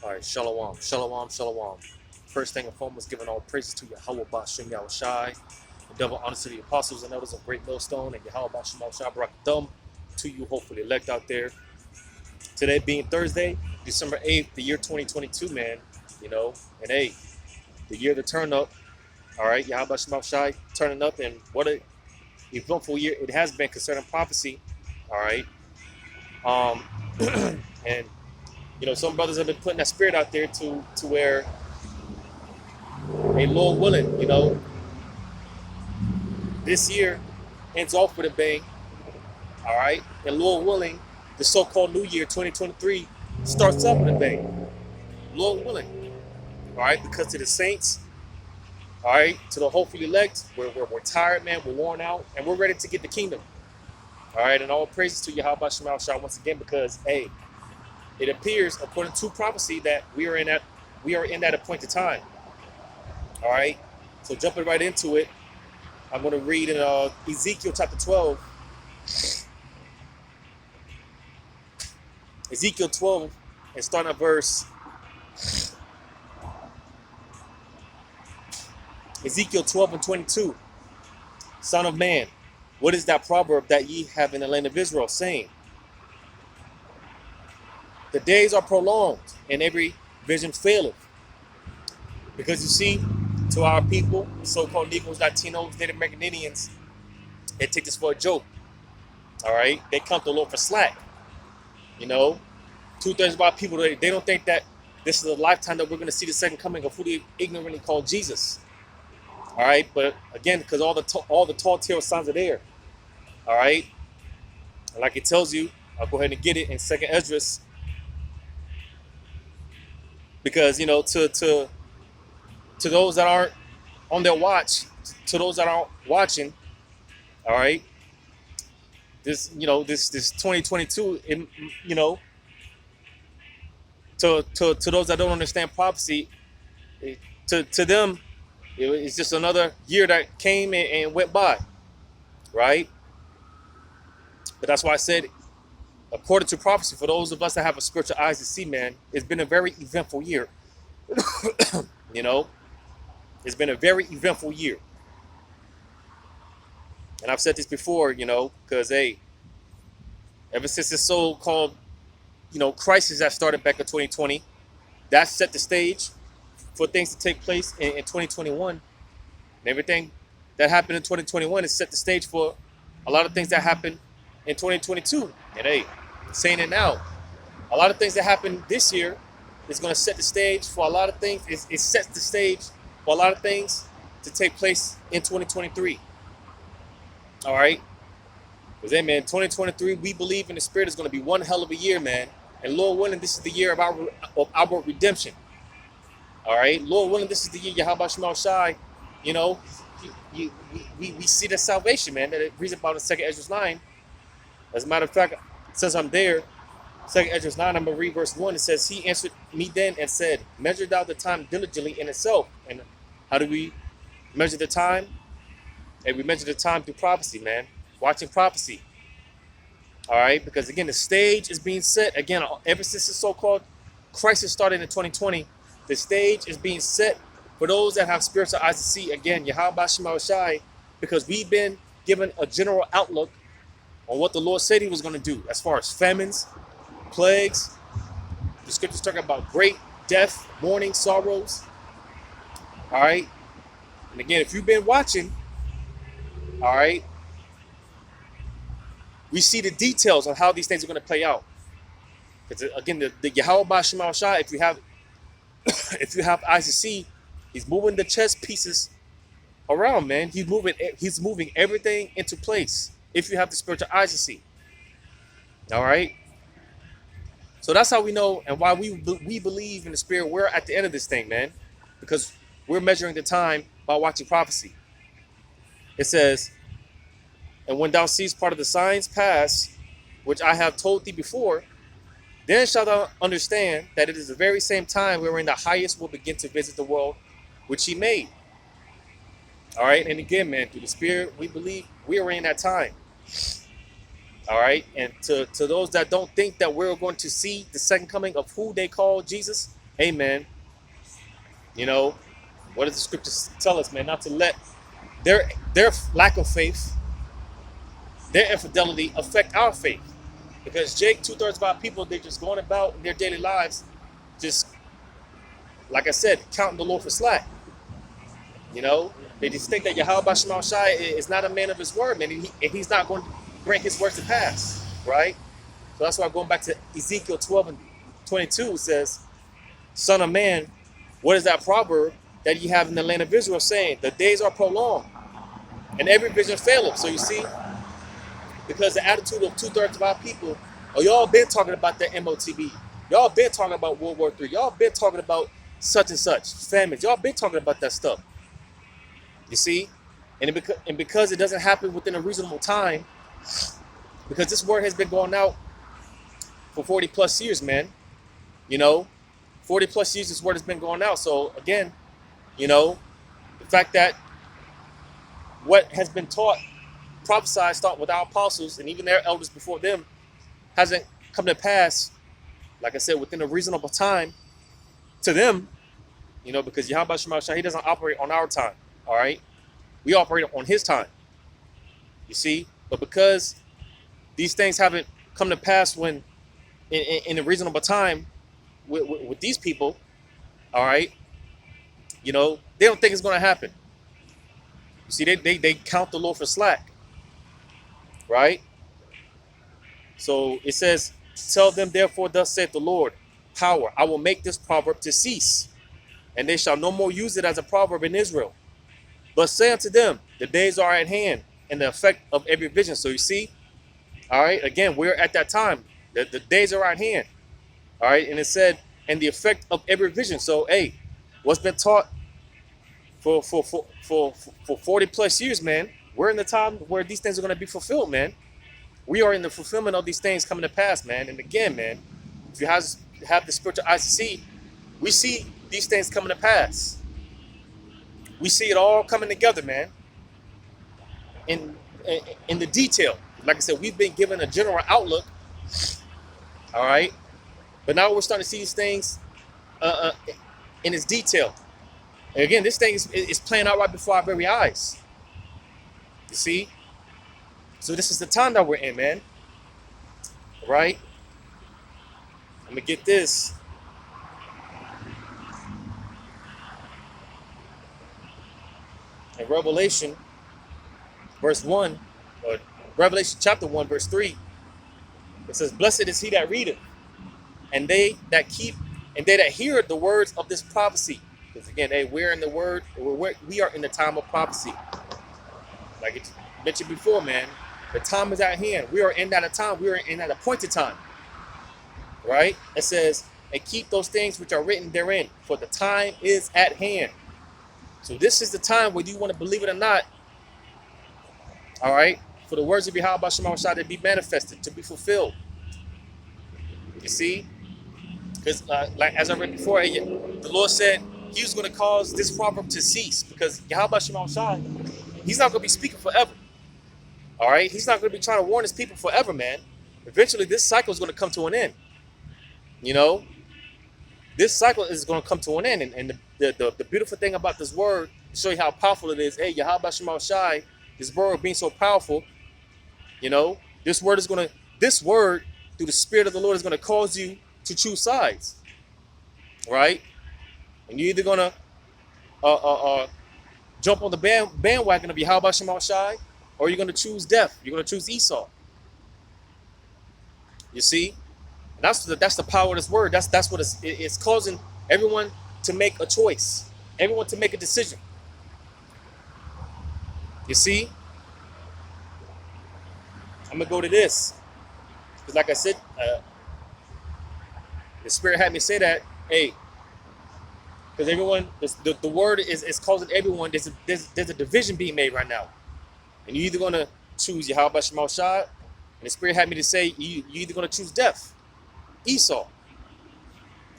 All right, shalom, shalom, shalom. First thing and foremost, giving all praises to Yahweh Bashem Yahushai, and double honor to the apostles and elders of Great Millstone, and Yahweh Bashem Yahushai Barakathum, to you hopefully elect out there. Today being Thursday, December 8th, the year 2022, man, and hey, the year to turn up, all right, Yahweh Bashem Yahushai turning up, and what a eventful year it has been concerning prophecy, all right. And some brothers have been putting that spirit out there to where, hey, Lord willing, this year ends off with a bang, all right? And Lord willing, the so-called new year, 2023, starts up with a bang. Lord willing, all right? Because to the saints, all right, to the hopefully elect, we're tired, man, we're worn out, and we're ready to get the kingdom, all right? And all praises to Yahweh Shema Shah once again, because, hey, it appears, according to prophecy, that we are in that appointed time. All right. So jumping right into it, I'm going to read in Ezekiel chapter 12. Ezekiel 12, and starting at verse. Ezekiel 12 and 22. Son of man, what is that proverb that ye have in the land of Israel, saying, the days are prolonged, and every vision faileth? Because you see, to our people, so-called Negroes, Latinos, Native American Indians, they take this for a joke. All right? They count the Lord for slack. Two-thirds of our people, they don't think that this is a lifetime that we're going to see the second coming of who they ignorantly call Jesus. All right? But again, because all the tall tale signs are there. All right? And like it tells you, I'll go ahead and get it in 2nd Esdras. Because, to those that aren't on their watch, to those that aren't watching, all right, this 2022, to those that don't understand prophecy, to them, it's just another year that came and went by, right? But that's why I said, according to prophecy, for those of us that have a spiritual eyes to see, man, it's been a very eventful year. It's been a very eventful year. And I've said this before, because, hey, ever since this so-called, crisis that started back in 2020, that set the stage for things to take place in 2021. And everything that happened in 2021 has set the stage for a lot of things that happened in 2022. And, hey, saying it now, a lot of things that happened this year is going to set the stage for a lot of things. It sets the stage for a lot of things to take place in 2023. All right? Because, hey, man, 2023, we believe in the spirit is going to be one hell of a year, man. And Lord willing, this is the year of our redemption. All right? Lord willing, this is the year, Yahweh Shema Shai, we see the salvation, man, that it reads about in 2nd Esdras 9. As a matter of fact, since I'm there, 2nd Esdras 9, I'm going to read verse 1. It says, he answered me then and said, measure thou the time diligently in itself. And how do we measure the time? And we measure the time through prophecy, man. Watching prophecy. All right? Because, again, the stage is being set. Again, ever since the so-called crisis started in 2020, the stage is being set for those that have spiritual eyes to see. Again, Yahweh Shema Shai, because we've been given a general outlook on what the Lord said he was going to do as far as famines, plagues. The scriptures talk about great death, mourning, sorrows. All right. And again, if you've been watching, all right, we see the details on how these things are going to play out. Because again, the Yahweh Shema Shai, if you have eyes to see, he's moving the chess pieces around, man. He's moving everything into place. If you have the spiritual eyes to see. All right. So that's how we know and why we believe in the spirit. We're at the end of this thing, man, because we're measuring the time by watching prophecy. It says, and when thou seest part of the signs pass, which I have told thee before, then shalt thou understand that it is the very same time wherein the highest will begin to visit the world which he made. All right. And again, man, through the spirit, we believe we are in that time. All right. And to those that don't think that we're going to see the second coming of who they call Jesus, Amen. You know, what does the scriptures tell us, man? Not to let their lack of faith, their infidelity affect our faith. Because Jake, 2/3 of our people, they're just going about in their daily lives, just like I said, counting the Lord for slack. You know, they just think that Yahweh Shema Shai is not a man of his word, man, and he's not going to bring his words to pass, right? So that's why going back to Ezekiel 12:22, it says, "Son of man, what is that proverb that you have in the land of Israel, saying, the days are prolonged, and every vision faileth?" So you see, because the attitude of 2/3 of our people, oh, y'all been talking about the MOTB, y'all been talking about World War III, y'all been talking about such and such famines, y'all been talking about that stuff. You see, and because it doesn't happen within a reasonable time, because this word has been going out for 40 plus years, man. You know, 40 plus years this word has been going out. So again, you know, the fact that what has been taught, prophesied, taught with our apostles and even their elders before them hasn't come to pass, like I said, within a reasonable time to them, you know, because Yahweh Shema Shai, he doesn't operate on our time, all right? We operate on his time, you see? But because these things haven't come to pass when in a reasonable time with these people, all right, you know, they don't think it's going to happen. You see, they count the Lord for slack, right? So it says, "Tell them therefore, thus saith the Lord, power, I will make this proverb to cease, and they shall no more use it as a proverb in Israel. But say unto them, the days are at hand, and the effect of every vision." So you see, all right, again, we're at that time. The days are at hand. All right, and it said, and the effect of every vision. So, hey, what's been taught for 40 plus years, man, we're in the time where these things are going to be fulfilled, man. We are in the fulfillment of these things coming to pass, man. And again, man, if you have the spiritual eyes to see, we see these things coming to pass. We see it all coming together, man. In the detail, like I said, we've been given a general outlook, all right. But now we're starting to see these things in its detail. And again, this thing is playing out right before our very eyes. You see? So this is the time that we're in, man. Right? I'm going to get this. In Revelation, verse 1, or Revelation chapter 1, verse 3, it says, "Blessed is he that readeth, and they that hear the words of this prophecy." Because again, hey, we're in the word, we are in the time of prophecy. Like it's mentioned before, man, the time is at hand. We are in that time. We are in that appointed time. Right? It says, "And keep those things which are written therein, for the time is at hand." So this is the time, whether you want to believe it or not, all right, for the words of Yahweh Shema Shai to be manifested, to be fulfilled. You see? Because like as I read before, the Lord said he was going to cause this proverb to cease, because Yahweh Shema Shai, he's not going to be speaking forever. All right? He's not going to be trying to warn his people forever, man. Eventually, this cycle is going to come to an end. You know? This cycle is going to come to an end. And the beautiful thing about this word, to show you how powerful it is, hey, Yahweh Shema Shai, this word being so powerful, you know, this word, through the Spirit of the Lord, is going to cause you to choose sides. Right? And you're either going to jump on the bandwagon of Yahweh Shema Shai, or you're going to choose death. You're going to choose Esau. You see? And that's the power of this word. That's what it's causing everyone to make a choice. Everyone to make a decision. You see? I'm going to go to this. Because like I said, the Spirit had me say that, hey, because everyone, the word is causing everyone, there's a division being made right now. And you're either going to choose Yahweh Shema Shai, and the Spirit had me to say, you're either going to choose death, Esau.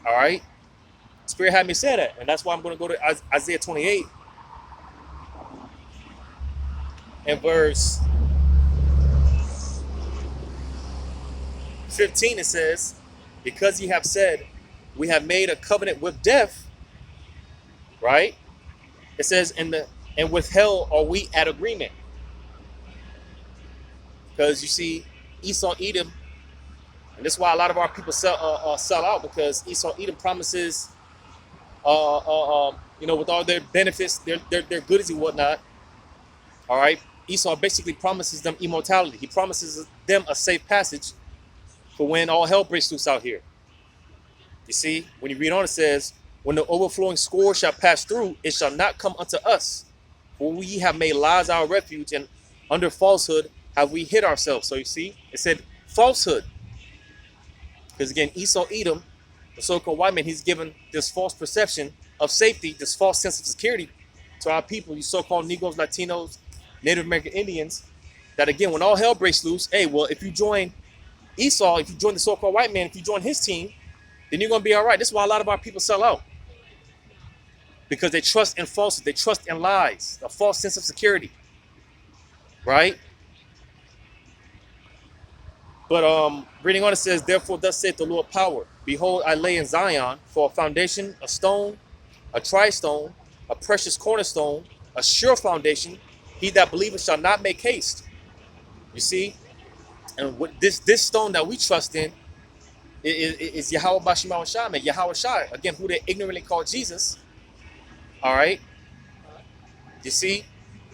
All right? The Spirit had me say that. And that's why I'm going to go to Isaiah 28 and verse 15. It says, "Because ye have said, we have made a covenant with death, right? It says, and with hell are we at agreement. Because you see, Esau, Edom, and that's why a lot of our people sell out, because Esau, Edom promises, with all their benefits, their goodies and whatnot. All right, Esau basically promises them immortality. He promises them a safe passage for when all hell breaks loose out here. You see, when you read on, it says, when the overflowing score shall pass through, it shall not come unto us. For we have made lies our refuge, and under falsehood have we hid ourselves. So you see, it said falsehood. Because again, Esau, Edom, the so-called white man, he's given this false perception of safety, this false sense of security to our people, you so-called Negroes, Latinos, Native American Indians, that again, when all hell breaks loose, hey, well, if you join Esau, if you join the so-called white man, if you join his team, then you're going to be all right. This is why a lot of our people sell out. Because they trust in falsehood. They trust in lies, a false sense of security. Right? But reading on, it says, therefore thus saith the Lord power. Behold, I lay in Zion for a foundation, a stone, a tri-stone, a precious cornerstone, a sure foundation. He that believeth shall not make haste. You see? And what this stone that we trust in is Yahweh Bashim Shai, man. Yahweh Shai. Again, who they ignorantly call Jesus. All right? You see?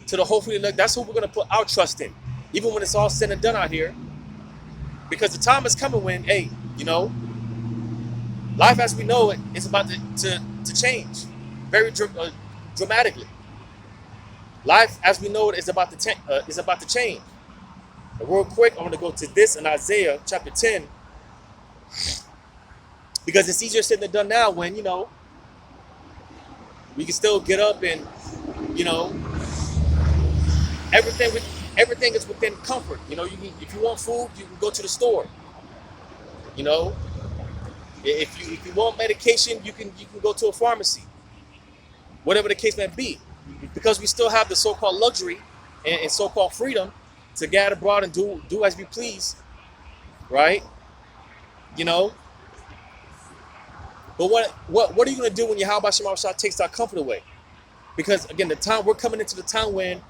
To the hopefully, that's who we're going to put our trust in. Even when it's all said and done out here. Because the time is coming when, hey, life as we know it is about to change very dramatically. Life as we know it is about to change. And real quick, I want to go to this in Isaiah chapter 10, because it's easier said than done now when, we can still get up and, everything is within comfort. If you want food, you can go to the store. If you want medication, you can go to a pharmacy. Whatever the case may be, because we still have the so-called luxury and so-called freedom to gather abroad and do as we please, right? But what are you going to do when Yahweh Shema Shah takes our comfort away? Because again, we're coming into the time when,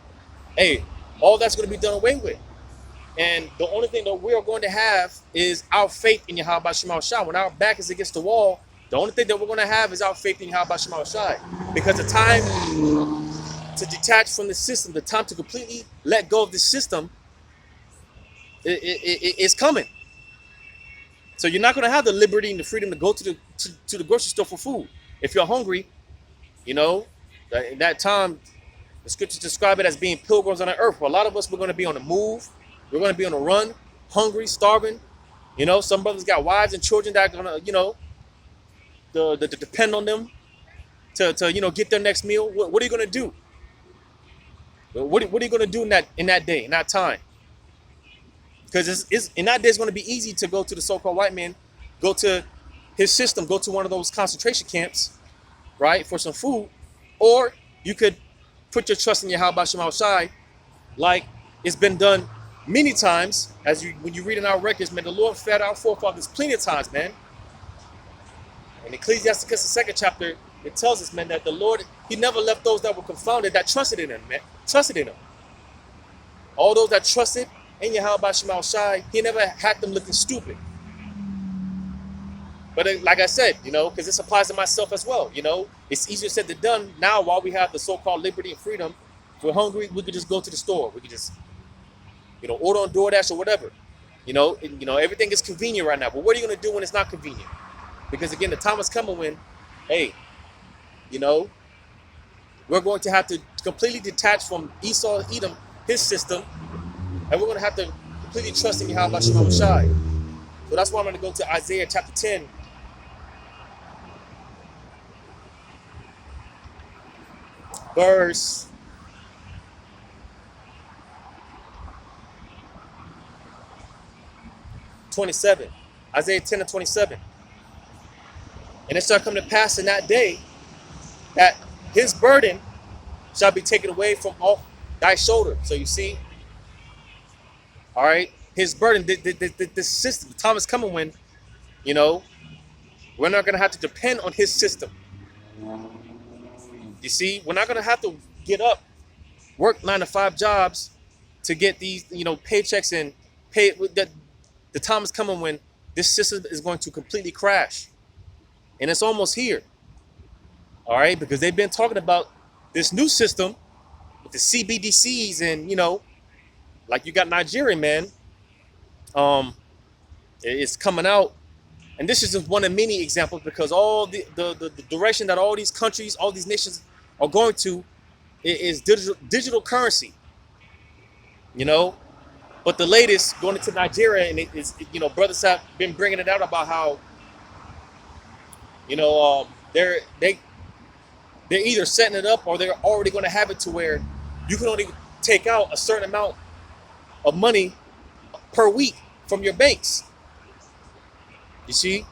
hey, all that's going to be done away with. And the only thing that we are going to have is our faith in Yahweh Shema Shah. When our back is against the wall, the only thing that we're going to have is our faith in Yahweh Shema Shah. Because the time to detach from the system, the time to completely let go of the system is coming. So you're not going to have the liberty and the freedom to go to the grocery store for food. If you're hungry, in that time, the scriptures describe it as being pilgrims on the earth. For a lot of us, we're going to be on the move. We're going to be on the run, hungry, starving. Some brothers got wives and children that are going to, depend on them to get their next meal. What are you going to do? What are you going to do in that day, in that time? Because in that day, it's going to be easy to go to the so-called white man, go to his system, go to one of those concentration camps, right, for some food. Or you could put your trust in Yahweh Shema Shai, like it's been done many times. When you read in our records, man, the Lord fed our forefathers plenty of times, man. In Ecclesiastes, the second chapter, it tells us, man, that the Lord, he never left those that were confounded, that trusted in him, man. Trusted in him. All those that trusted in Yahweh Shema Shai, he never had them looking stupid. But like I said, because this applies to myself as well, it's easier said than done. Now, while we have the so-called liberty and freedom, if we're hungry, we could just go to the store. We could just, order on DoorDash or whatever. Everything is convenient right now. But what are you going to do when it's not convenient? Because again, the time is coming when, hey, we're going to have to completely detach from Esau, Edom, his system, and we're going to have to completely trust in Yahweh Shema Shai. So that's why I'm going to go to Isaiah chapter 10. Verse 27. Isaiah 10 and 27. And it shall come to pass in that day that his burden shall be taken away from off thy shoulder. So you see, all right, his burden, the system, the time is coming when, We're not going to have to depend on his system. You see, we're not going to have to get up, work 9 to 5 jobs to get these, paychecks and pay. That the time is coming when this system is going to completely crash, and it's almost here. All right, because they've been talking about this new system with the CBDCs, and like you got Nigeria, man. It's coming out, and this is just one of many examples because all the direction that all these countries, all these nations are going to is digital currency. But the latest going into Nigeria, and it is, brothers have been bringing it out about how, they're either setting it up or they're already going to have it to where you can only take out a certain amount of money per week from your banks. You see,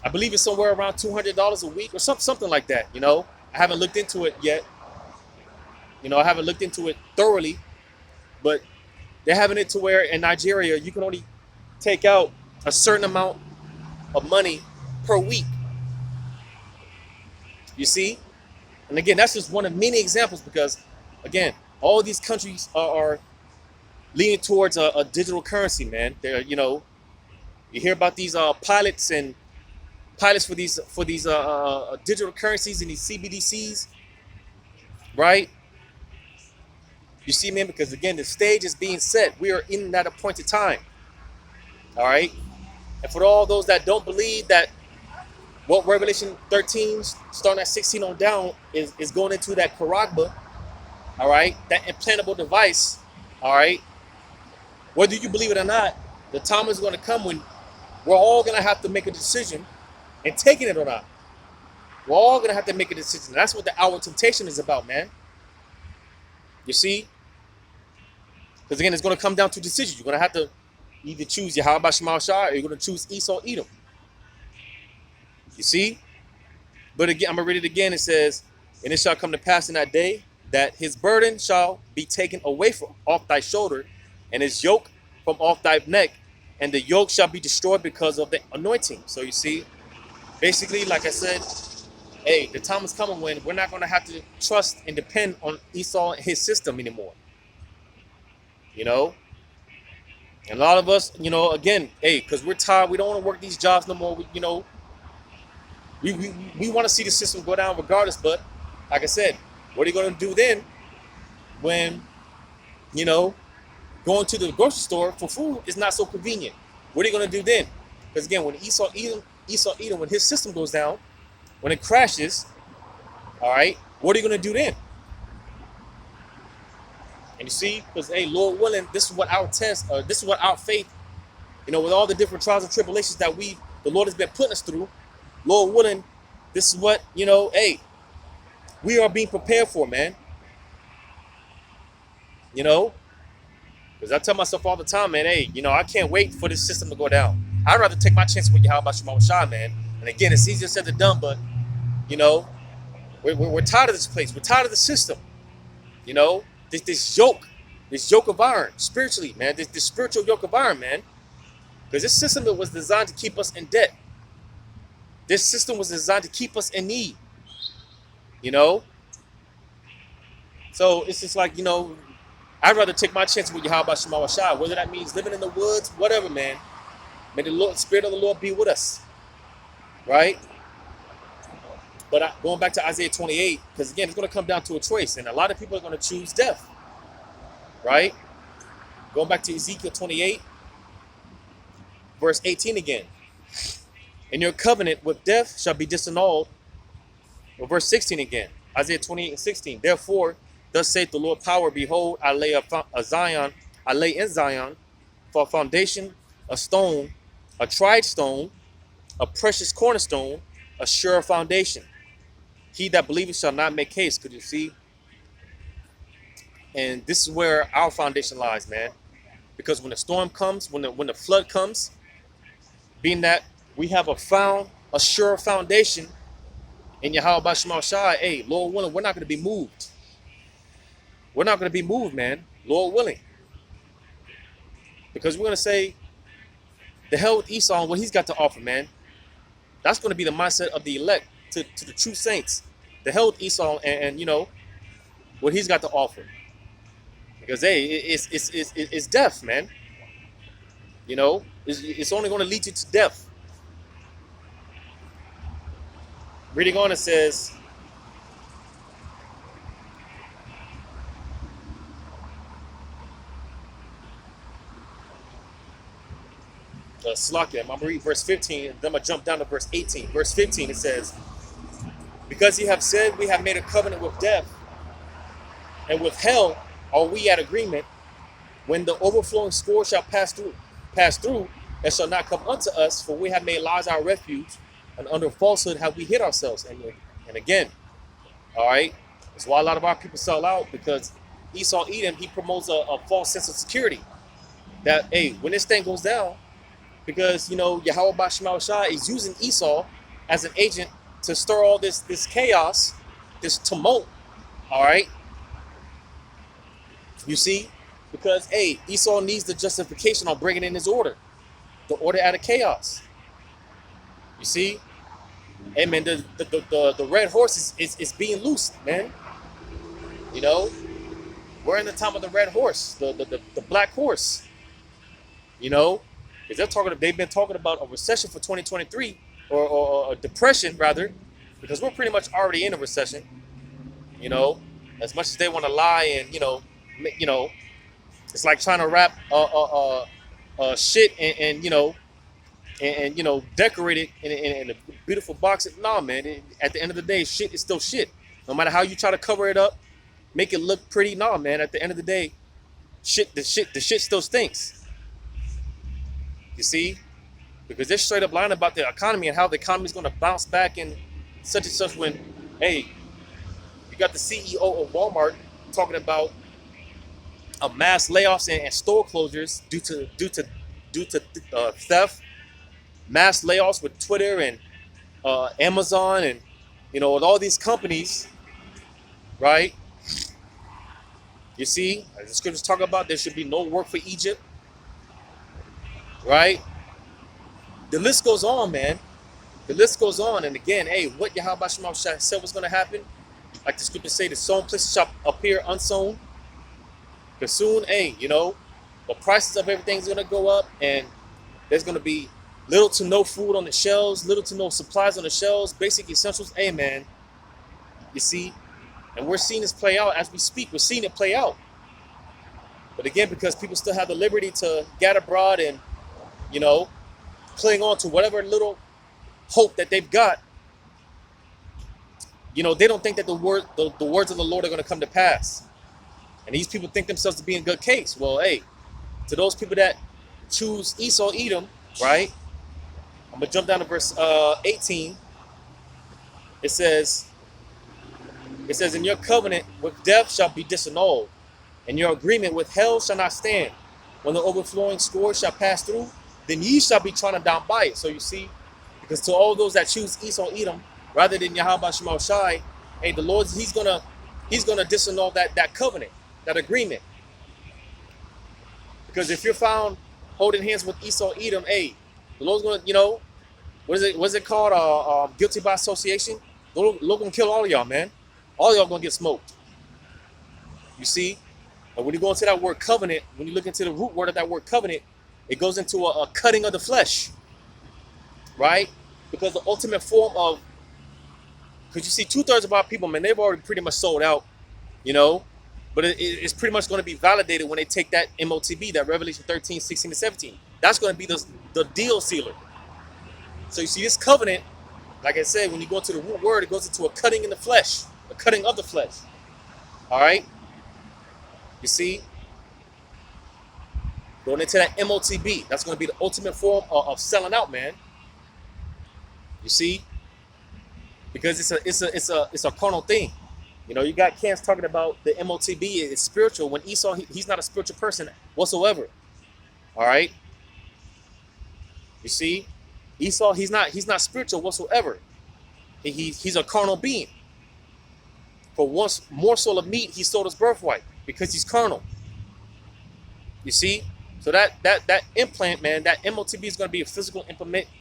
I believe it's somewhere around $200 a week or something like that. I haven't looked into it yet. I haven't looked into it thoroughly, but they're having it to where in Nigeria you can only take out a certain amount of money per week. You see, and again, that's just one of many examples because, again, all these countries are leaning towards a digital currency, man. They're, you hear about these pilots for these digital currencies and these CBDCs, right? You see, man, because again, the stage is being set. We are in that appointed time. All right. And for all those that don't believe that what Revelation 13, starting at 16 on down, is going into that Karagba, all right, that implantable device, all right, whether you believe it or not, the time is going to come when we're all going to have to make a decision and taking it or not. We're all going to have to make a decision. That's what the hour of temptation is about, man. You see? Because again, it's going to come down to decisions. You're going to have to either choose Yahweh Shema Shah or you're going to choose Esau Edom. You see? But again, I'm going to read it again. It says, and it shall come to pass in that day that his burden shall be taken away from off thy shoulder and his yoke from off thy neck, and the yoke shall be destroyed because of the anointing. So you see, basically, like I said, hey, the time is coming when we're not going to have to trust and depend on Esau and his system anymore. And a lot of us, again, hey, because we're tired, we don't want to work these jobs no more. We want to see the system go down regardless. But like I said, what are you going to do then when, going to the grocery store for food is not so convenient? What are you going to do then? Because again, when Esau Edom, when his system goes down, when it crashes, all right, what are you going to do then? And you see, because hey, Lord willing, this is what our this is what our faith, with all the different trials and tribulations that the Lord has been putting us through, Lord willing, this is what, hey, we are being prepared for, man. Because I tell myself all the time, man, hey, I can't wait for this system to go down. I'd rather take my chances with Yahweh Shema Shah, man. And again, it's easier said than done, but, we're tired of this place. We're tired of the system. This yoke of iron, spiritually, man, this spiritual yoke of iron, man. Because this system was designed to keep us in debt. This system was designed to keep us in need. So it's just like, I'd rather take my chances with Yahweh Shema Shah, whether that means living in the woods, whatever, man. May the Spirit of the Lord be with us, right? But going back to Isaiah 28, because again, it's going to come down to a choice, and a lot of people are going to choose death, right? Going back to Ezekiel 28, verse 18 again. And your covenant with death shall be disannulled. Or verse 16 again, Isaiah 28 and 16. Therefore, thus saith the Lord power, behold, I lay in Zion for a foundation, a stone, a tried stone, a precious cornerstone, a sure foundation. He that believeth shall not make haste. Could you see? And this is where our foundation lies, man. Because when the storm comes, when the flood comes, being that we have a sure foundation in Yahweh Shema Shai, hey, Lord willing, we're not going to be moved. We're not going to be moved, man. Lord willing. Because we're going to say, the hell with Esau and what he's got to offer, man. That's going to be the mindset of the elect to the true saints. The hell with Esau and you know what he's got to offer. Because hey, it's death, man. You know, it's only going to lead you to death. Reading on, it says, Slakia, I'm going to read verse 15, and then I'm going to jump down to verse 18. Verse 15, it says, because ye have said, we have made a covenant with death, and with hell are we at agreement, when the overflowing score shall pass through, and shall not come unto us, for we have made lies our refuge, and under falsehood have we hid ourselves. And again, all right, that's why a lot of our people sell out, because Esau Edom, he promotes a false sense of security. That, hey, when this thing goes down, because, you know, Yahweh Bashmal Shah is using Esau as an agent to stir all this chaos, this tumult, all right? You see? Because, hey, Esau needs the justification on bringing in his order. The order out of chaos. You see? Hey, man, the red horse is being loosed, man. You know? We're in the time of the red horse, the black horse. You know? Because they've been talking about a recession for 2023, or a depression, rather, because we're pretty much already in a recession. You know? As much as they want to lie and, you know, it's like trying to wrap shit and you know, and you know, decorate it in a beautiful box. Nah, man. At the end of the day, shit is still shit. No matter how you try to cover it up, make it look pretty. Nah, man. At the end of the day, the shit still stinks. You see, because they're straight up lying about the economy and how the economy is going to bounce back and such and such. When, hey, you got the CEO of Walmart talking about mass layoffs and store closures due to theft, mass layoffs with Twitter and Amazon, and you know, with all these companies, right? You see, as the scriptures talk about, there should be no work for Egypt, right? The list goes on, man. The list goes on, and again, hey, what Yahweh Shema said was going to happen, like the scriptures say, the sown places shall appear unsown. Because soon, hey, you know, the prices of everything's going to go up, and there's going to be little to no food on the shelves, little to no supplies on the shelves, basic essentials. Hey, man, you see, and we're seeing this play out as we speak. We're seeing it play out. But again, because people still have the liberty to gather abroad and, you know, cling on to whatever little hope that they've got, you know, they don't think that the words of the Lord are going to come to pass. And these people think themselves to be in good case. Well, hey, to those people that choose Esau Edom, right? I'm going to jump down to verse 18. It says, in your covenant with death shall be disannulled, and your agreement with hell shall not stand. When the overflowing scourge shall pass through, then ye shall be trodden down by it. So you see, because to all those that choose Esau Edom rather than Yahweh Shemal Shai, hey, the Lord, he's gonna disannul that covenant, that agreement. Because if you're found holding hands with Esau Edom, hey, the Lord's gonna, you know, what is it called? Guilty by association. The Lord gonna kill all of y'all, man. All of y'all gonna get smoked. You see? And when you go into that word covenant, when you look into the root word of that word covenant, it goes into a cutting of the flesh, right? Because the ultimate form of, because you see 2/3 of our people, man, they've already pretty much sold out, you know, but it's pretty much going to be validated when they take that MOTB, that Revelation 13, 16, and 17. That's going to be the deal sealer. So you see this covenant, like I said, when you go into the root word, it goes into a cutting in the flesh, a cutting of the flesh, all right? You see? Going into that MOTB, that's going to be the ultimate form of selling out, man. You see? Because it's a carnal thing. You know, you got Camps talking about the MOTB is spiritual, when Esau, he's not a spiritual person whatsoever. All right? You see? Esau, he's not spiritual whatsoever. He's a carnal being. For one morsel of meat, he sold his birthright because he's carnal. You see? So that implant, man, that MOTB is going to be a physical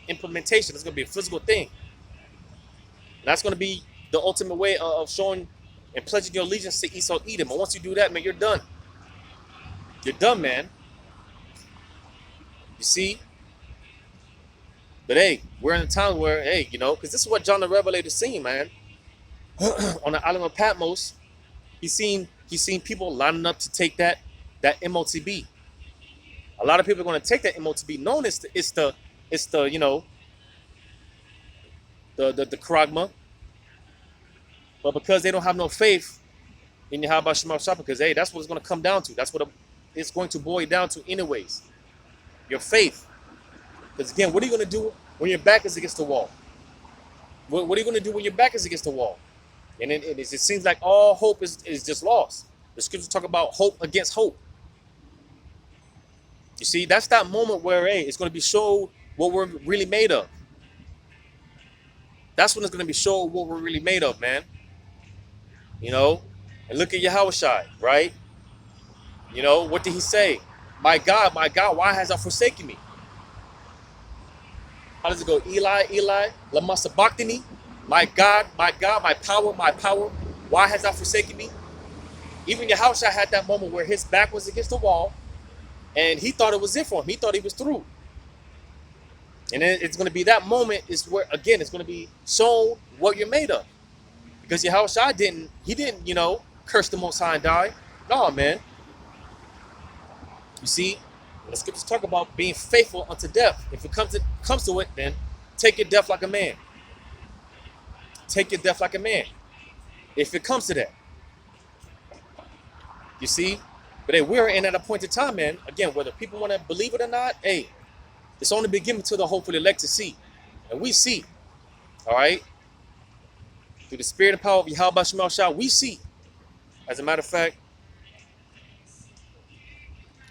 implementation. It's going to be a physical thing. And that's going to be the ultimate way of showing and pledging your allegiance to Esau Edom. And once you do that, man, you're done. You're done, man. You see? But hey, we're in a time where, hey, because this is what John the Revelator seen, man. On the island of Patmos, he's seen people lining up to take that MOTB. A lot of people are going to take that MOTB, known as the Karagma, but because they don't have no faith in Yahweh Shema Shah, because hey, that's what it's going to come down to. That's what it's going to boil down to, anyways. Your faith. Because again, what are you going to do when your back is against the wall? What are you going to do when your back is against the wall? And it seems like all hope is just lost. The scriptures talk about hope against hope. You see, that's that moment where, hey, it's going to be shown what we're really made of. That's when it's going to be shown what we're really made of, man. And look at Yahushua, right? What did he say? My God, why has thou forsaken me? How does it go? Eli, Eli, lama sabachthani? My God, my power, why has thou forsaken me? Even Yahushua had that moment where his back was against the wall, and he thought it was it for him. He thought he was through. And then it's going to be that moment is where, again, it's going to be shown what you're made of. Because Yahushua didn't curse the Most High and die. No, man. You see, the scriptures talk about being faithful unto death. If it comes to it, then take your death like a man. Take your death like a man. If it comes to that. You see? But hey, we're in at a point in time, man. Again, whether people want to believe it or not, hey, it's only been given to the hopeful elect to see. And we see. All right? Through the spirit and power of Yahweh Shema Shah, we see. As a matter of fact,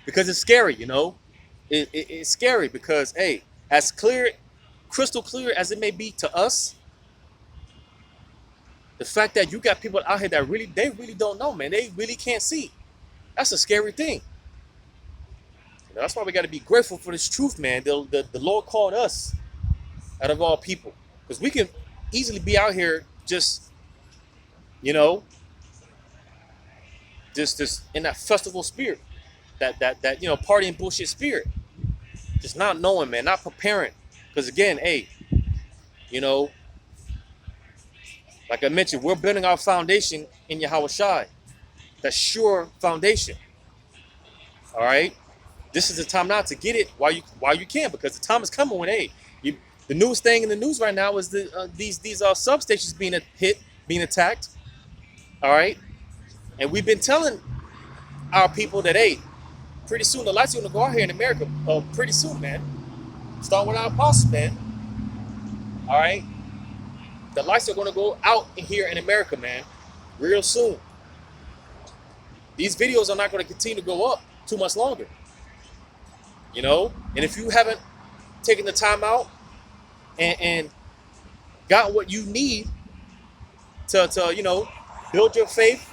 because it's scary, it's scary because, hey, as clear, crystal clear as it may be to us, the fact that you got people out here that they really don't know, man. They really can't see. That's a scary thing. That's why we got to be grateful for this truth, man. The Lord called us out of all people, because we can easily be out here just in that festival spirit. That party and bullshit spirit, just not knowing, man, not preparing. Because again, hey, like I mentioned, we're building our foundation in Yahweh Shai, that sure foundation. All right, this is the time now to get it while you can, because the time is coming when, hey, the newest thing in the news right now is these substations being attacked. All right, and we've been telling our people that, hey, pretty soon the lights are going to go out here in America. Pretty soon, man. Starting with our apostles, man. All right? The lights are going to go out here in America, man. Real soon. These videos are not going to continue to go up too much longer. And if you haven't taken the time out and got what you need to build your faith,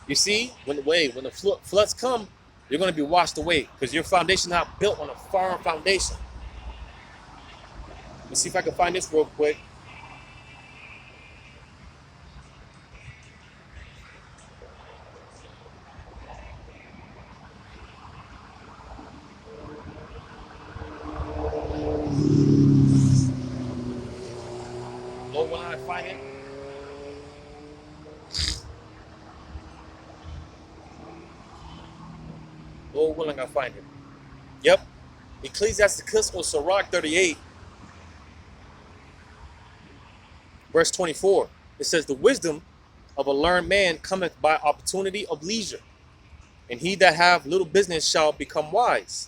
you see, when the floods come, you're going to be washed away because your foundation is not built on a firm foundation. Let's see if I can find this real quick. Lord, will I find it? Lord willing, I find it. Yep. Ecclesiasticus or Sirach 38, verse 24. It says, the wisdom of a learned man cometh by opportunity of leisure, and he that have little business shall become wise.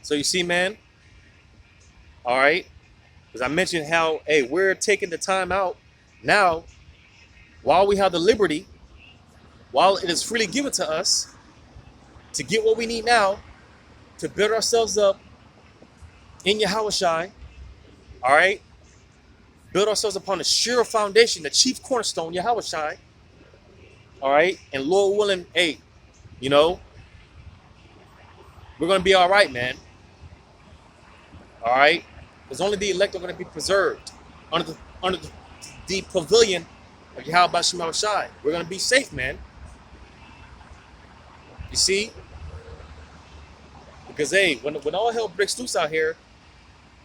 So you see, man, all right, because I mentioned how, hey, we're taking the time out now while we have the liberty, while it is freely given to us, to get what we need now, to build ourselves up in Yahushai, all right? Build ourselves upon a sure foundation, the chief cornerstone, Yahushai, all right? And Lord willing, hey, We're going to be all right, man. All right? Because only the elect are going to be preserved under the pavilion of Yahweh Shema Shai. We're going to be safe, man. You see? Because, hey, when all hell breaks loose out here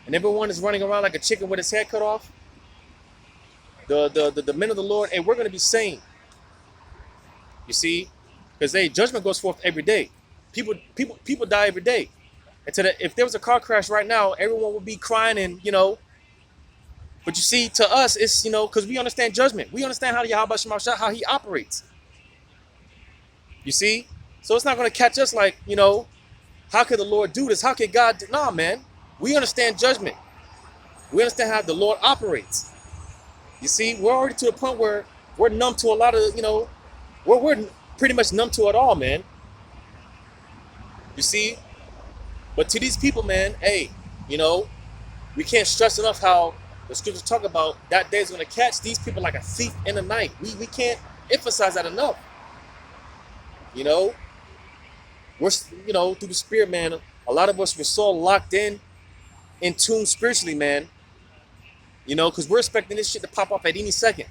and everyone is running around like a chicken with his head cut off, the men of the Lord, hey, we're going to be sane. You see? Because, hey, judgment goes forth every day. People die every day. And if there was a car crash right now, everyone would be crying and, but you see, to us, it's, because we understand judgment. We understand how Yahweh Shema Shai, how he operates. You see? So it's not going to catch us like, how could the Lord do this? How could God do? Nah, man. We understand judgment. We understand how the Lord operates. You see, we're already to a point where we're numb to a lot of, we're pretty much numb to it all, man. You see? But to these people, man, hey, we can't stress enough how the scriptures talk about that day is going to catch these people like a thief in the night. We can't emphasize that enough. We're, through the spirit, man, a lot of us were so locked in tune spiritually, man, because we're expecting this shit to pop off at any second.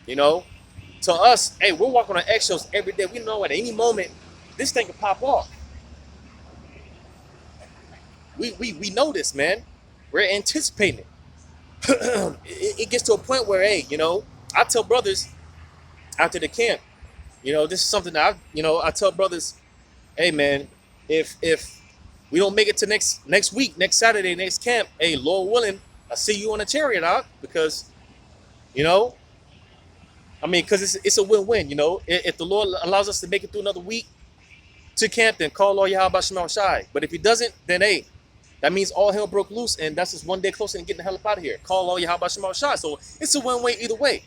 To us, hey, we're walking on eggshells every day. We know at any moment this thing can pop off. We know this, man. We're anticipating it. It gets to a point where, hey, I tell brothers after the camp, this is something that I tell brothers, hey, man, if we don't make it to next week, next Saturday, next camp, hey, Lord willing, I see you on a chariot out, because, because it's a win-win, If the Lord allows us to make it through another week to camp, then call Lord Yahweh Shema Shai. But if he doesn't, then, hey, that means all hell broke loose, and that's just one day closer than getting the hell up out of here. Call Lord Yahweh Shema Shai. So it's a win-win either way.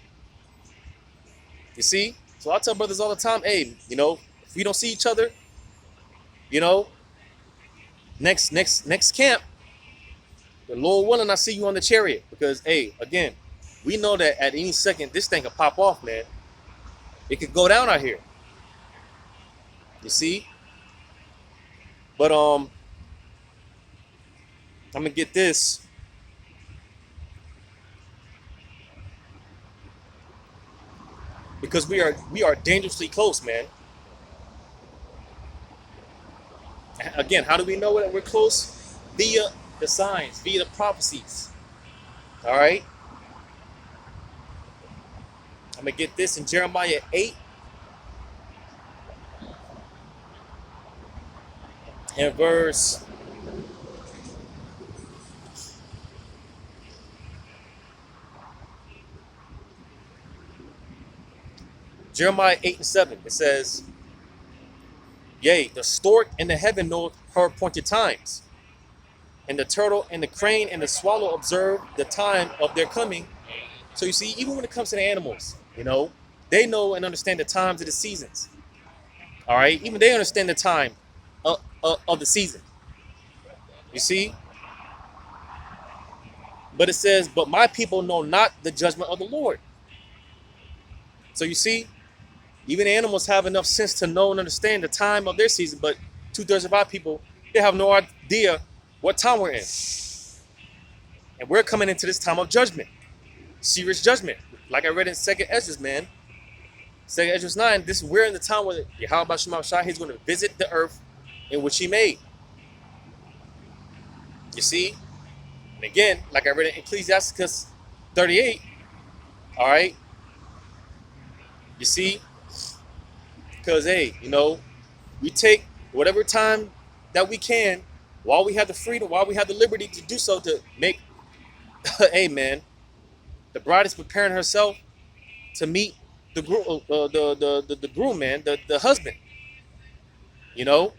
You see? So I tell brothers all the time, hey, if we don't see each other, next camp, the Lord willing, I see you on the chariot. Because, hey, again, we know that at any second this thing could pop off, man. It could go down out here. You see? But I'm gonna get this. Because we are dangerously close, man. Again, how do we know that we're close? Via the signs, via the prophecies. All right? I'm going to get this in Jeremiah 8 and verse 8 and 7. It says, yea, the stork in the heaven knoweth her appointed times, and the turtle and the crane and the swallow observe the time of their coming. So you see, even when it comes to the animals, they know and understand the times of the seasons. All right, even they understand the time of the season. You see? But it says, but my people know not the judgment of the Lord. So you see, even animals have enough sense to know and understand the time of their season, but 2/3 of our people, they have no idea what time we're in. And we're coming into this time of judgment, serious judgment. Like I read in 2nd Ezra, man, 2nd Ezra 9, we're in the time where Yahweh Shema Shai, he's going to visit the earth in which he made. You see? And again, like I read in Ecclesiasticus 38, all right? You see? Because, hey, we take whatever time that we can while we have the freedom, while we have the liberty to do so, to make, hey, man, the bride is preparing herself to meet the groom, the groom, man, the husband, and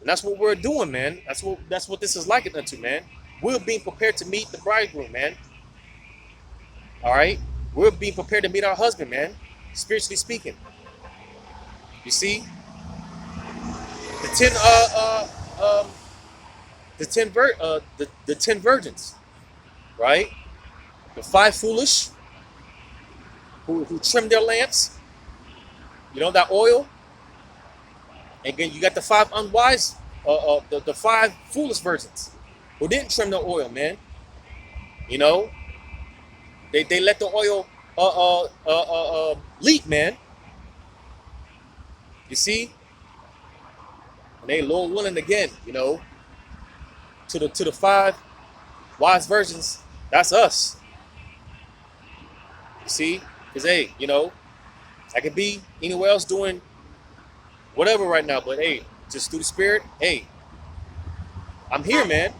that's what we're doing, man. That's what this is likened unto, man. We're being prepared to meet the bridegroom, man. All right, we're being prepared to meet our husband, man, spiritually speaking. You see, the 10 virgins, right? The 5 foolish who trimmed their lamps, that oil, And again, you got the five unwise, the five foolish virgins who didn't trim the oil, man. You know, they let the oil leak, man. You see, and they Lord willing again, you know, to the five wise virgins. That's us. You see, because hey, you know, I could be anywhere else doing whatever right now, but hey, just through the Spirit, hey, I'm here, man.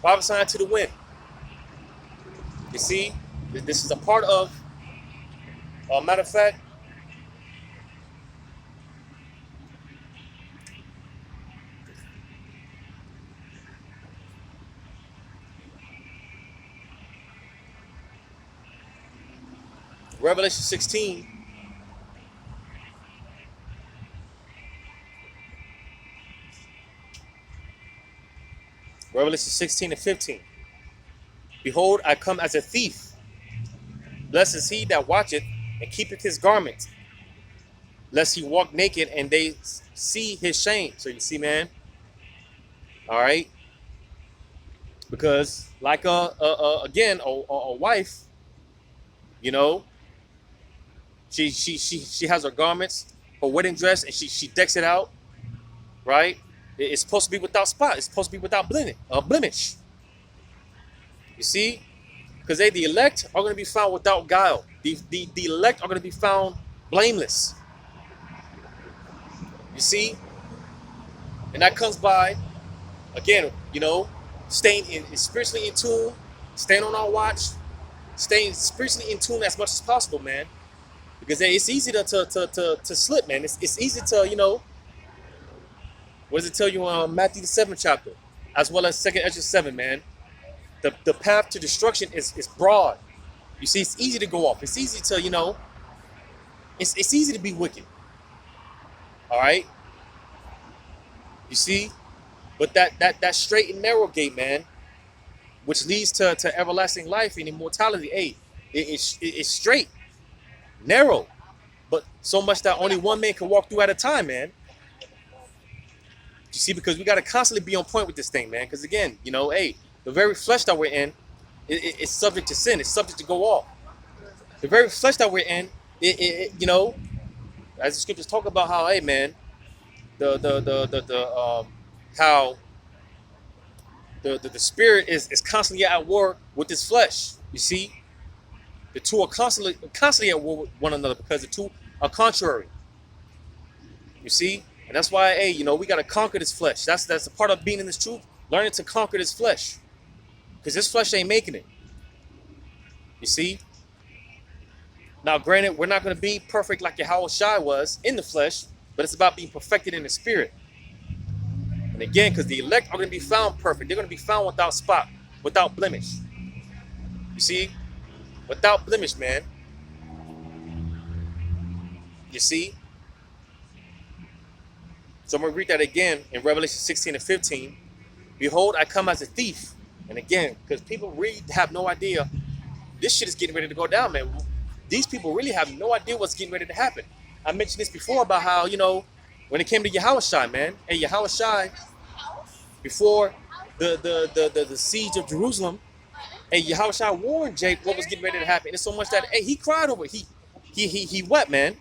Prophesying to the wind. You see, this is a part of. Matter of fact, Revelation 16. Revelation 16 and 15. Behold, I come as a thief. Blessed is he that watcheth and keepeth his garments, lest he walk naked and they see his shame. So you see, man. All right. Because like again, a wife, you know, she has her garments, her wedding dress, and she decks it out, right? It's supposed to be without spot. It's supposed to be without blemish. You see, because the elect are going to be found without guile. The elect are going to be found blameless. You see, and that comes by, again, you know, staying spiritually in tune, staying on our watch, staying spiritually in tune as much as possible, man. Because hey, it's easy to slip, man. It's easy to, you know, what does it tell you on Matthew the 7th chapter, as well as 2nd Ezra 7, man? The path to destruction is broad. You see, it's easy to go off. It's easy to, you know, it's easy to be wicked. All right? You see? But that straight and narrow gate, man, which leads to everlasting life and immortality, hey, it's straight, narrow, but so much that only one man can walk through at a time, man. You see, because we got to constantly be on point with this thing, man. Because again, you know, hey, the very flesh that we're in, it's subject to sin. It's subject to go off. The very flesh that we're in, you know, as the scriptures talk about how, hey, man, how the spirit is constantly at war with this flesh. You see, the two are constantly at war with one another because the two are contrary. You see. And that's why, hey, you know, we got to conquer this flesh. That's a part of being in this truth, learning to conquer this flesh. Because this flesh ain't making it. You see? Now, granted, we're not going to be perfect like Yahweh Shai was in the flesh, but it's about being perfected in the spirit. And again, because the elect are going to be found perfect. They're going to be found without spot, without blemish. You see? Without blemish, man. You see? So I'm going to read that again in Revelation 16 and 15. Behold, I come as a thief. And again, because people really have no idea, this shit is getting ready to go down, man. These people really have no idea what's getting ready to happen. I mentioned this before about how, you know, when it came to Yahweh Shai, man. Hey, Yahweh Shai, before the siege of Jerusalem, hey, Yahweh Shai warned Jake what was getting ready to happen. It's so much that, hey, he cried over it. He wept, man.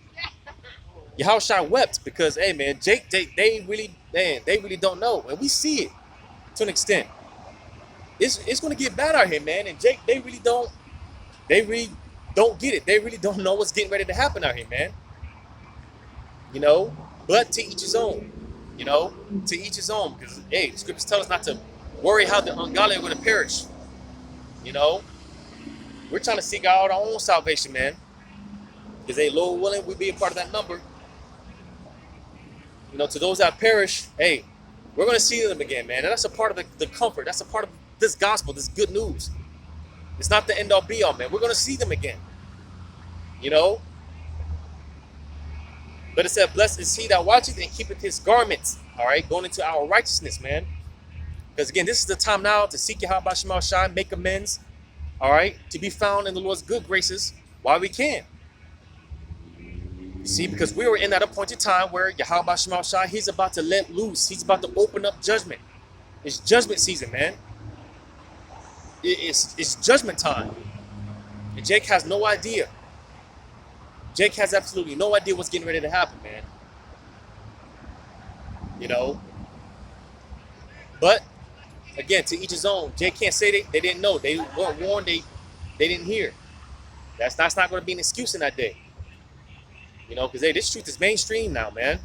Yahweh Shai wept because, hey, man, Jake, they really don't know. And we see it to an extent. It's going to get bad out here, man. And Jake, they really don't get it. They really don't know what's getting ready to happen out here, man. You know, but to each his own. You know, to each his own. Because, hey, the scriptures tell us not to worry how the ungodly are going to perish. You know, we're trying to seek out our own salvation, man. Because, hey, Lord willing, we'll be a part of that number. You know, to those that perish, hey, we're going to see them again, man. And that's a part of the comfort. That's a part of this gospel, this good news. It's not the end all be all, man. We're going to see them again. You know? But it said, blessed is he that watcheth and keepeth his garments. All right? Going into our righteousness, man. Because again, this is the time now to seek Yahweh Shema Shai, make amends. All right? To be found in the Lord's good graces while we can. See, because we were in that appointed time where Yahweh Shema Shai, he's about to let loose. He's about to open up judgment. It's judgment season, man. It's judgment time. And Jake has no idea. Jake has absolutely no idea what's getting ready to happen, man. You know? But, again, to each his own. Jake can't say they didn't know. They weren't warned. They didn't hear. That's not going to be an excuse in that day. You know, because, hey, this truth is mainstream now, man.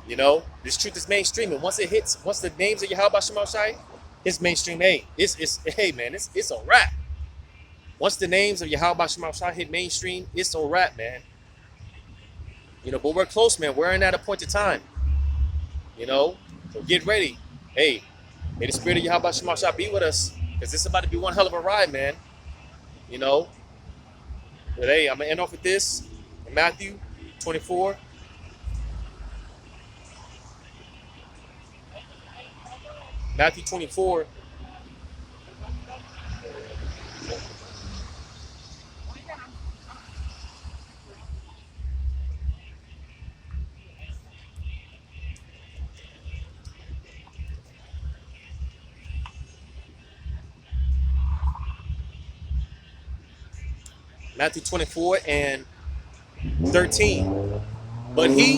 You know, this truth is mainstream. And once it hits, once the names of Yahweh Shema Shai, it's mainstream. Hey, hey, man, it's a wrap. Once the names of Yahweh Shema Shai hit mainstream, it's a wrap, man. You know, but we're close, man. We're in that appointed time. You know, so get ready. Hey, may the spirit of Yahweh Shema Shai be with us, because this is about to be one hell of a ride, man. You know, but hey, I'm going to end off with this in Matthew 24. Matthew 24. Matthew 24 and 13. But he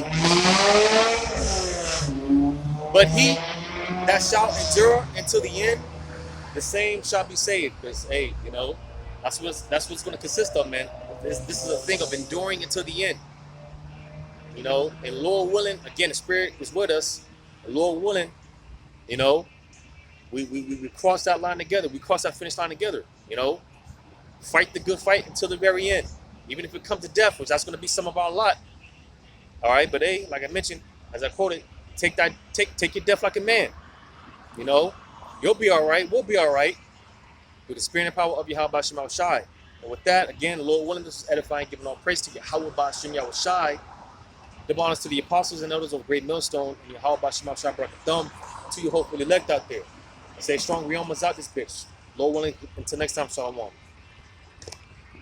that shall endure until the end, the same shall be saved. Because, hey, you know, that's what it's going to consist of, man. This is a thing of enduring until the end. You know, and Lord willing, again, the Spirit is with us. Lord willing, you know, we cross that line together. We cross that finish line together. You know, fight the good fight until the very end, even if it comes to death, which that's going to be some of our lot. All right, but hey, like I mentioned, as I quoted, take your death like a man. You know, you'll be all right. We'll be all right with the spirit and power of Yahweh Shema Shai. And with that, again, the Lord willing, this is edifying, giving all praise to Yahweh Shema Shai. The honors to the apostles and elders of Great Millstone, and Yahweh Shema Shai brought the thumb to you hopefully elect out there. Stay strong, Rioma's out this bitch. Lord willing, until next time, Shalom.